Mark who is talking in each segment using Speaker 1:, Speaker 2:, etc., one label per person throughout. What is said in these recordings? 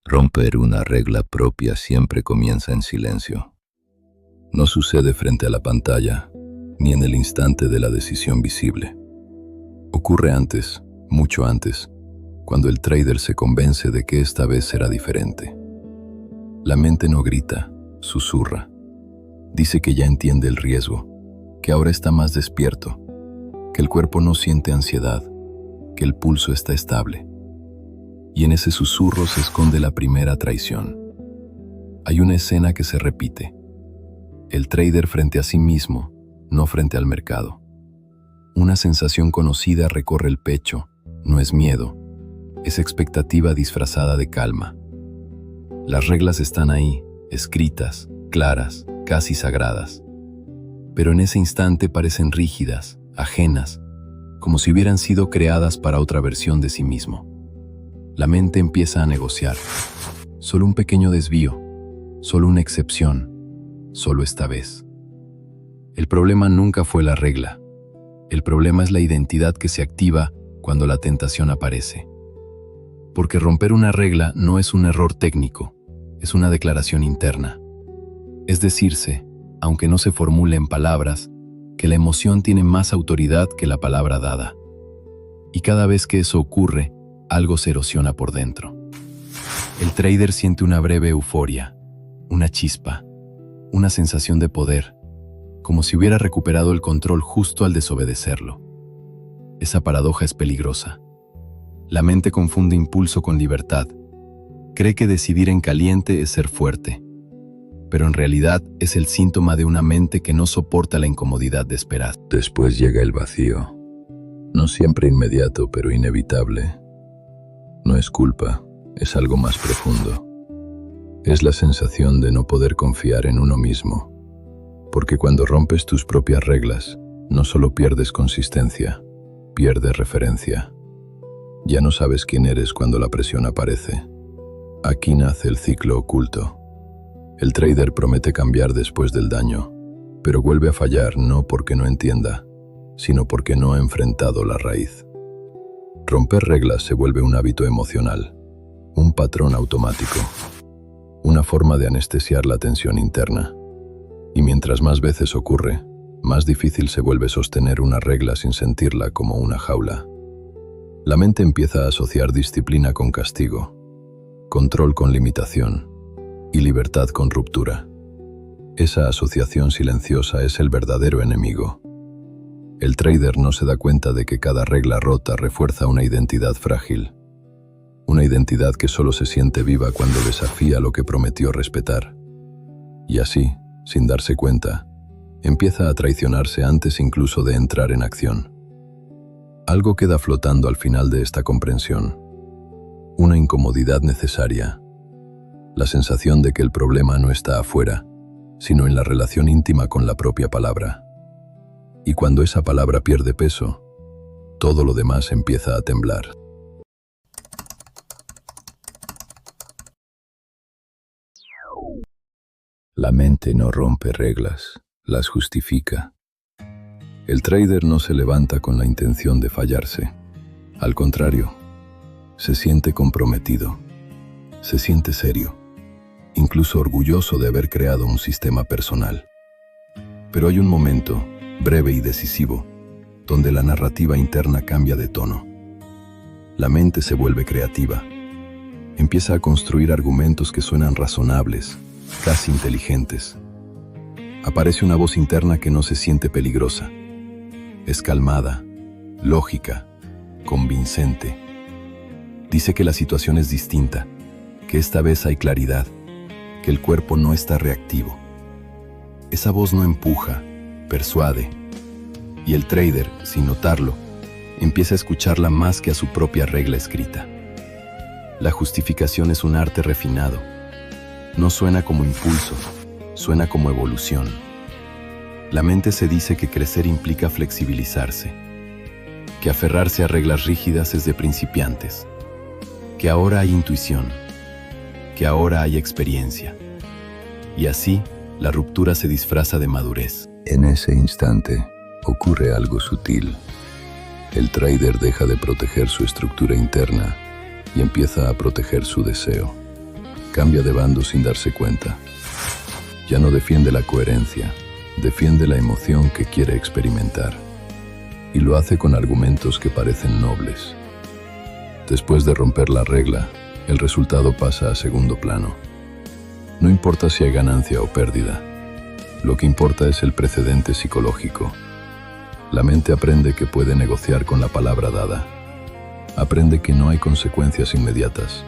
Speaker 1: Romper una regla propia siempre comienza en silencio. No sucede frente a la pantalla, ni en el instante de la decisión visible. Ocurre antes, mucho antes, cuando el trader se convence de que esta vez será diferente. La mente no grita, susurra. Dice que ya entiende el riesgo, que ahora está más despierto, que el cuerpo no siente ansiedad, que el pulso está estable. Y en ese susurro se esconde la primera traición. Hay una escena que se repite. El trader frente a sí mismo, no frente al mercado. Una sensación conocida recorre el pecho, no es miedo, es expectativa disfrazada de calma. Las reglas están ahí, escritas, claras, casi sagradas. Pero en ese instante parecen rígidas, ajenas, como si hubieran sido creadas para otra versión de sí mismo. La mente empieza a negociar. Solo un pequeño desvío, solo una excepción, solo esta vez. El problema nunca fue la regla. El problema es la identidad que se activa cuando la tentación aparece. Porque romper una regla no es un error técnico, es una declaración interna. Es decirse, aunque no se formule en palabras, que la emoción tiene más autoridad que la palabra dada. Y cada vez que eso ocurre, algo se erosiona por dentro. El trader siente una breve euforia, una chispa, una sensación de poder, como si hubiera recuperado el control justo al desobedecerlo. Esa paradoja es peligrosa. La mente confunde impulso con libertad. Cree que decidir en caliente es ser fuerte, pero en realidad es el síntoma de una mente que no soporta la incomodidad de esperar.
Speaker 2: Después llega el vacío. No siempre inmediato, pero inevitable. No es culpa, es algo más profundo. Es la sensación de no poder confiar en uno mismo. Porque cuando rompes tus propias reglas, no solo pierdes consistencia, pierdes referencia. Ya no sabes quién eres cuando la presión aparece. Aquí nace el ciclo oculto. El trader promete cambiar después del daño, pero vuelve a fallar no porque no entienda, sino porque no ha enfrentado la raíz. Romper reglas se vuelve un hábito emocional, un patrón automático, una forma de anestesiar la tensión interna. Y mientras más veces ocurre, más difícil se vuelve sostener una regla sin sentirla como una jaula. La mente empieza a asociar disciplina con castigo, control con limitación y libertad con ruptura. Esa asociación silenciosa es el verdadero enemigo. El trader no se da cuenta de que cada regla rota refuerza una identidad frágil, una identidad que solo se siente viva cuando desafía lo que prometió respetar. Y así, sin darse cuenta, empieza a traicionarse antes incluso de entrar en acción. Algo queda flotando al final de esta comprensión, una incomodidad necesaria, la sensación de que el problema no está afuera, sino en la relación íntima con la propia palabra. Y cuando esa palabra pierde peso, todo lo demás empieza a temblar. La mente no rompe reglas, las justifica. El trader no se levanta con la intención de fallarse. Al contrario, se siente comprometido, se siente serio, incluso orgulloso de haber creado un sistema personal. Pero hay un momento, breve y decisivo, donde la narrativa interna cambia de tono. La mente se vuelve creativa. Empieza a construir argumentos que suenan razonables, casi inteligentes. Aparece una voz interna que no se siente peligrosa. Es calmada, lógica, convincente. Dice que la situación es distinta, que esta vez hay claridad, que el cuerpo no está reactivo. Esa voz no empuja, persuade, y el trader, sin notarlo, empieza a escucharla más que a su propia regla escrita. La justificación es un arte refinado. No suena como impulso, suena como evolución. La mente se dice que crecer implica flexibilizarse, que aferrarse a reglas rígidas es de principiantes, que ahora hay intuición, que ahora hay experiencia. Y así, la ruptura se disfraza de madurez. En ese instante, ocurre algo sutil. El trader deja de proteger su estructura interna y empieza a proteger su deseo. Cambia de bando sin darse cuenta. Ya no defiende la coherencia, defiende la emoción que quiere experimentar. Y lo hace con argumentos que parecen nobles. Después de romper la regla, el resultado pasa a segundo plano. No importa si hay ganancia o pérdida. Lo que importa es el precedente psicológico. La mente aprende que puede negociar con la palabra dada. Aprende que no hay consecuencias inmediatas.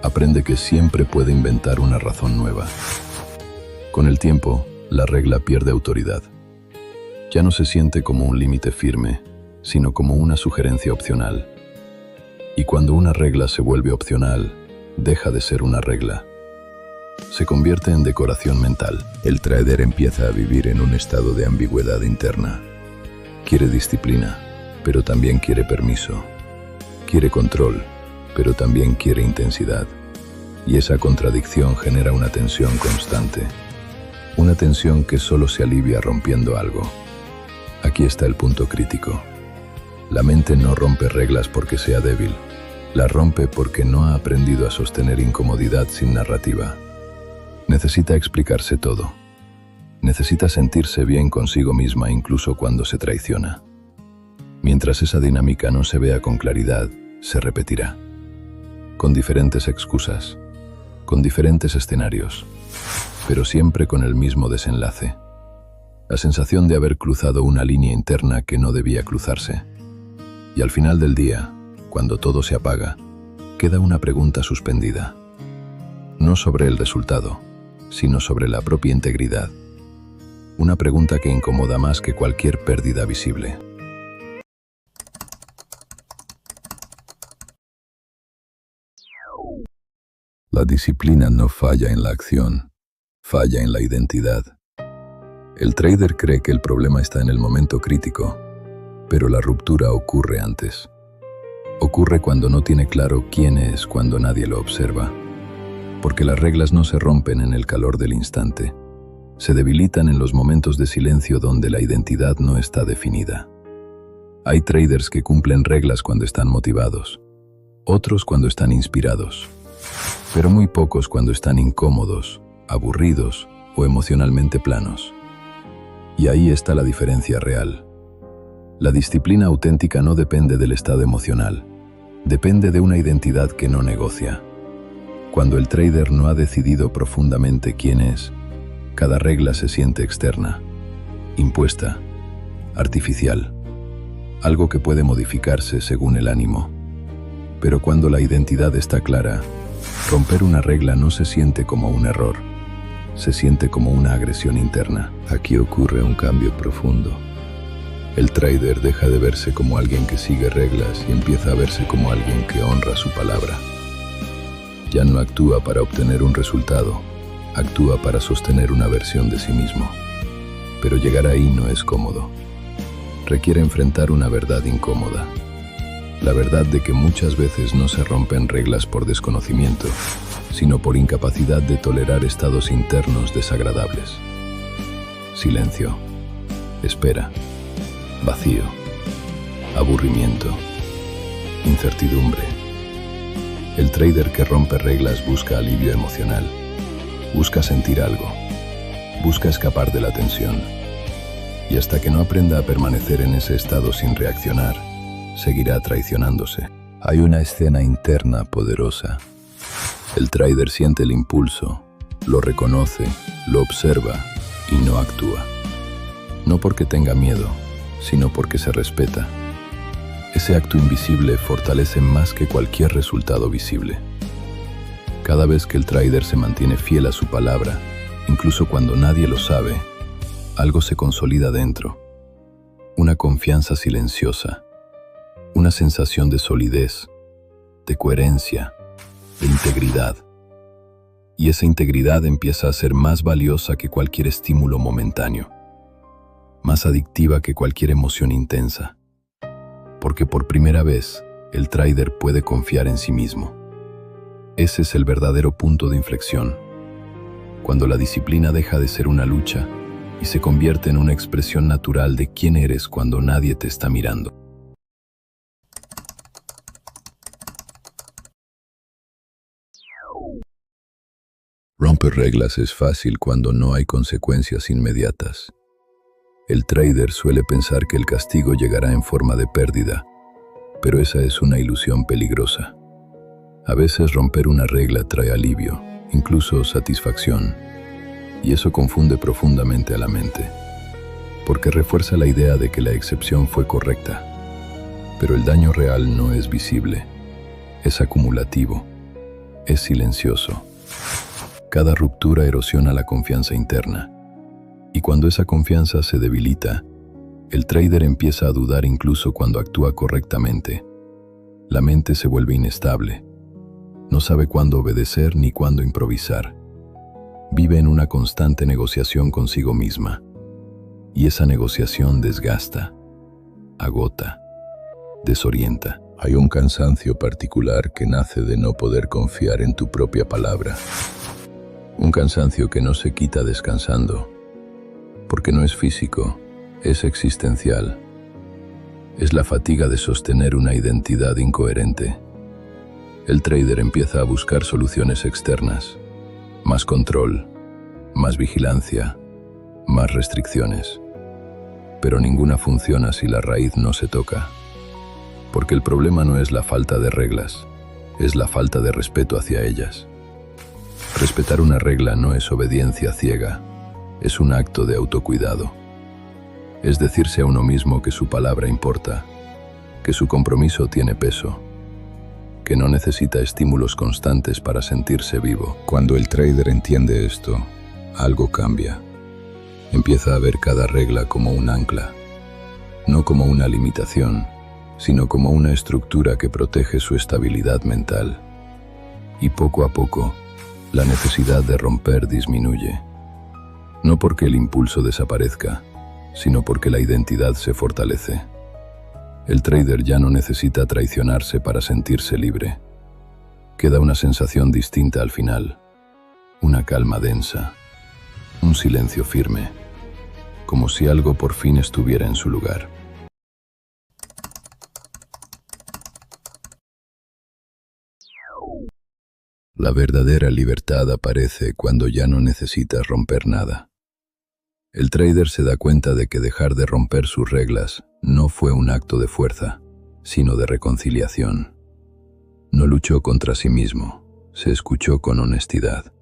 Speaker 2: Aprende que siempre puede inventar una razón nueva. Con el tiempo, la regla pierde autoridad. Ya no se siente como un límite firme, sino como una sugerencia opcional. Y cuando una regla se vuelve opcional, deja de ser una regla. Se convierte en decoración mental.
Speaker 1: El trader empieza a vivir en un estado de ambigüedad interna. Quiere disciplina, pero también quiere permiso. Quiere control, pero también quiere intensidad. Y esa contradicción genera una tensión constante. Una tensión que solo se alivia rompiendo algo. Aquí está el punto crítico. La mente no rompe reglas porque sea débil. Las rompe porque no ha aprendido a sostener incomodidad sin narrativa. Necesita explicarse todo. Necesita sentirse bien consigo misma incluso cuando se traiciona. Mientras esa dinámica no se vea con claridad, se repetirá. Con diferentes excusas, con diferentes escenarios, pero siempre con el mismo desenlace. La sensación de haber cruzado una línea interna que no debía cruzarse. Y al final del día, cuando todo se apaga, queda una pregunta suspendida. No sobre el resultado, sino sobre la propia integridad. Una pregunta que incomoda más que cualquier pérdida visible. La disciplina no falla en la acción, falla en la identidad. El trader cree que el problema está en el momento crítico, pero la ruptura ocurre antes. Ocurre cuando no tiene claro quién es cuando nadie lo observa. Porque las reglas no se rompen en el calor del instante. Se debilitan en los momentos de silencio donde la identidad no está definida. Hay traders que cumplen reglas cuando están motivados, otros cuando están inspirados, pero muy pocos cuando están incómodos, aburridos o emocionalmente planos. Y ahí está la diferencia real. La disciplina auténtica no depende del estado emocional, depende de una identidad que no negocia. Cuando el trader no ha decidido profundamente quién es, cada regla se siente externa, impuesta, artificial, algo que puede modificarse según el ánimo. Pero cuando la identidad está clara, romper una regla no se siente como un error, se siente como una agresión interna. Aquí ocurre un cambio profundo. El trader deja de verse como alguien que sigue reglas y empieza a verse como alguien que honra su palabra. Ya no actúa para obtener un resultado, actúa para sostener una versión de sí mismo. Pero llegar ahí no es cómodo. Requiere enfrentar una verdad incómoda. La verdad de que muchas veces no se rompen reglas por desconocimiento, sino por incapacidad de tolerar estados internos desagradables. Silencio, espera, vacío, aburrimiento, incertidumbre. El trader que rompe reglas busca alivio emocional, busca sentir algo, busca escapar de la tensión. Y hasta que no aprenda a permanecer en ese estado sin reaccionar, seguirá traicionándose. Hay una escena interna poderosa. El trader siente el impulso, lo reconoce, lo observa y no actúa. No porque tenga miedo, sino porque se respeta. Ese acto invisible fortalece más que cualquier resultado visible. Cada vez que el trader se mantiene fiel a su palabra, incluso cuando nadie lo sabe, algo se consolida dentro. Una confianza silenciosa, una sensación de solidez, de coherencia, de integridad. Y esa integridad empieza a ser más valiosa que cualquier estímulo momentáneo, más adictiva que cualquier emoción intensa. Porque por primera vez, el trader puede confiar en sí mismo. Ese es el verdadero punto de inflexión, cuando la disciplina deja de ser una lucha y se convierte en una expresión natural de quién eres cuando nadie te está mirando. Romper reglas es fácil cuando no hay consecuencias inmediatas. El trader suele pensar que el castigo llegará en forma de pérdida, pero esa es una ilusión peligrosa. A veces romper una regla trae alivio, incluso satisfacción, y eso confunde profundamente a la mente, porque refuerza la idea de que la excepción fue correcta. Pero el daño real no es visible, es acumulativo, es silencioso. Cada ruptura erosiona la confianza interna, y cuando esa confianza se debilita, el trader empieza a dudar incluso cuando actúa correctamente. La mente se vuelve inestable, no sabe cuándo obedecer ni cuándo improvisar. Vive en una constante negociación consigo misma, y esa negociación desgasta, agota, desorienta.
Speaker 2: Hay un cansancio particular que nace de no poder confiar en tu propia palabra. Un cansancio que no se quita descansando, porque no es físico, es existencial. Es la fatiga de sostener una identidad incoherente. El trader empieza a buscar soluciones externas, más control, más vigilancia, más restricciones. Pero ninguna funciona si la raíz no se toca. Porque el problema no es la falta de reglas, es la falta de respeto hacia ellas. Respetar una regla no es obediencia ciega, es un acto de autocuidado. Es decirse a uno mismo que su palabra importa, que su compromiso tiene peso, que no necesita estímulos constantes para sentirse vivo. Cuando el trader entiende esto, algo cambia. Empieza a ver cada regla como un ancla, no como una limitación, sino como una estructura que protege su estabilidad mental. Y poco a poco, la necesidad de romper disminuye. No porque el impulso desaparezca, sino porque la identidad se fortalece. El trader ya no necesita traicionarse para sentirse libre. Queda una sensación distinta al final, una calma densa, un silencio firme, como si algo por fin estuviera en su lugar. La verdadera libertad aparece cuando ya no necesitas romper nada. El trader se da cuenta de que dejar de romper sus reglas no fue un acto de fuerza, sino de reconciliación. No luchó contra sí mismo, se escuchó con honestidad.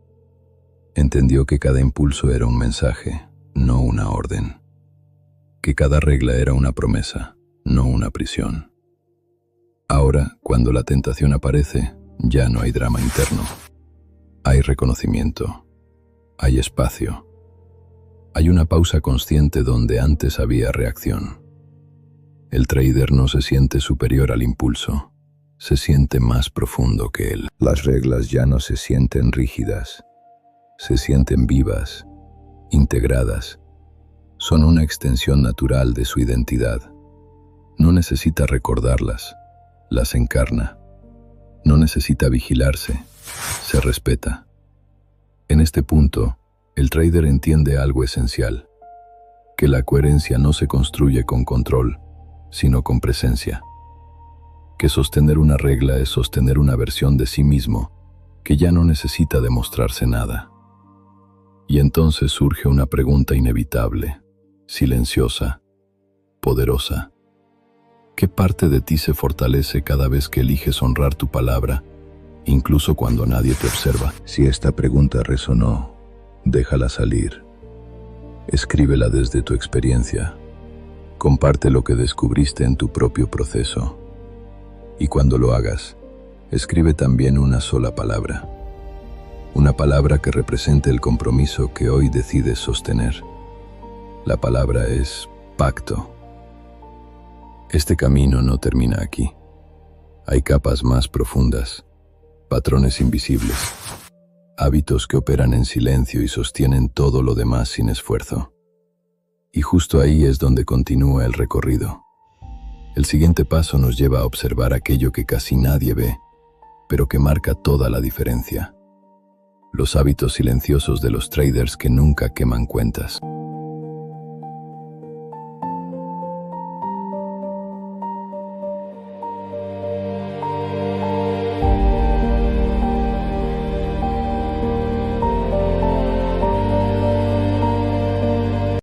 Speaker 2: Entendió que cada impulso era un mensaje, no una orden. Que cada regla era una promesa, no una prisión. Ahora, cuando la tentación aparece, ya no hay drama interno. Hay reconocimiento. Hay espacio. Hay una pausa consciente donde antes había reacción. El trader no se siente superior al impulso. Se siente más profundo que él. Las reglas ya no se sienten rígidas. Se sienten vivas, integradas. Son una extensión natural de su identidad. No necesita recordarlas. Las encarna. No necesita vigilarse, se respeta. En este punto, el trader entiende algo esencial, que la coherencia no se construye con control, sino con presencia. Que sostener una regla es sostener una versión de sí mismo que ya no necesita demostrarse nada. Y entonces surge una pregunta inevitable, silenciosa, poderosa. ¿Qué parte de ti se fortalece cada vez que eliges honrar tu palabra, incluso cuando nadie te observa? Si esta pregunta resonó, déjala salir. Escríbela desde tu experiencia. Comparte lo que descubriste en tu propio proceso. Y cuando lo hagas, escribe también una sola palabra. Una palabra que represente el compromiso que hoy decides sostener. La palabra es pacto. Este camino no termina aquí. Hay capas más profundas, patrones invisibles, hábitos que operan en silencio y sostienen todo lo demás sin esfuerzo. Y justo ahí es donde continúa el recorrido. El siguiente paso nos lleva a observar aquello que casi nadie ve, pero que marca toda la diferencia. Los hábitos silenciosos de los traders que nunca queman cuentas.